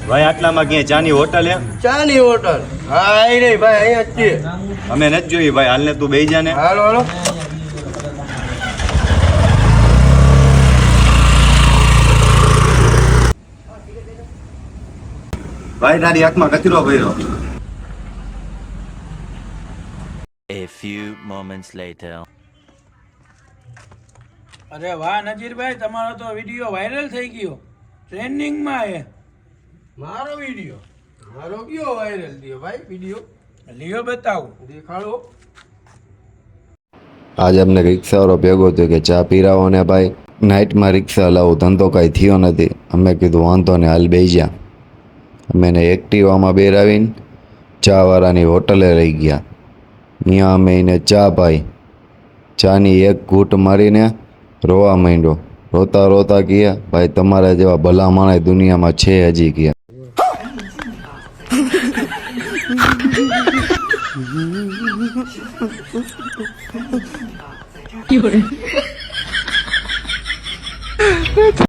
ભાઈ આટલામાં ક્યાંય ચાની હોટલ હે? ચાની હોટલ? હા એ નહીં ભાઈ, અહીંયા જ છે. અમે નથી જોઈ ભાઈ. હાલને તું બેહી જા ને. હાલો હાલો. ભાઈ તારી આંખમાં કચરો ભર્યો. A few moments later. અરે વાહ નજીરભાઈ, તમારો તો વિડીયો વાયરલ થઈ ગયો, ટ્રેન્ડિંગમાં છે. મારો વિડીયો? મારો કયો વાયરલ થયો ભાઈ વિડીયો? લ્યો બતાવું. દેખાડો. આજે અમને રિક્ષાવાળો ભેગો થયો કે ચા પીરાવો ને ભાઈ, નાઇટમાં રિક્ષા હલાવું, ધંધો કાંઈ થયો નથી. અમે કીધું વાંધો ને હાલ બેસી જા. અમે એને એક્ટિવામાં બેરાવીને ચાવાળાની હોટલે રહી ગયા. ત્યાં અમે એને ચા પાઈ. ચાની એક ઘૂંટ મારીને રોવા માંડ્યો. રોતા રોતા ગયા, ભાઈ તમારા જેવા ભલા માણસ દુનિયામાં છે હજી ગયા.